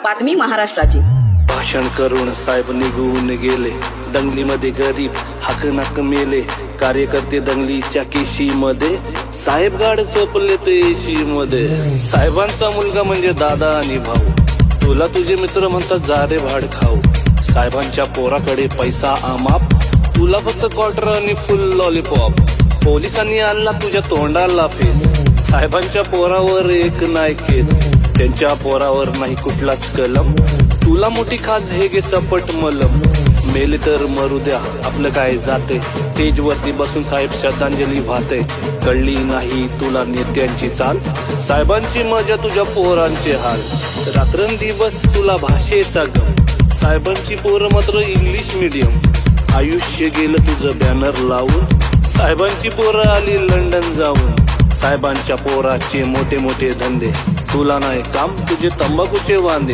बातमी महाराष्ट्राची. भाषण करून साहेब निघून गेले, दंगलीमध्ये गरीब हाकनाक मेले. कार्यकर्ते दंगलीच्या केशीमध्ये, साहेब गाड झोपले ते एशी मध्ये. साहेबांचा मुलगा म्हणजे दादा आणि भाऊ, तुला तुझे मित्र म्हणतात जा रे भाड खाऊ. साहेबांच्या पोराकडे पैसा अमाप, तुला फक्त क्वार्टर आणि फुल लॉलीपॉप. पोलिसांनी आणला तुझ्या तोंडाला फेस, साहेबांच्या पोरावर एक नाही केस. त्यांच्या पोरावर नाही कुठलाच कलम, तुला मोठी खास हे गे सपट मलम. मेले तर मरू द्या, आपलं काय जाते. स्टेज वरती बसून साहेब श्रद्धांजली वाहते. कळली नाही तुला नेत्यांची चाल, साहेबांची मजा तुझ्या पोरांचे हाल. रात्रंदिवस तुला भाषेचा गम, साहेबांची पोरं मात्र इंग्लिश मीडियम. आयुष्य गेलं तुझं बॅनर लावून, साहेबांची पोरं आली लंडन जाऊन. साहेबांच्या पोराचे मोठे मोठे धंदे, तुला नाही काम तुझे तंबाखूचे वांदे.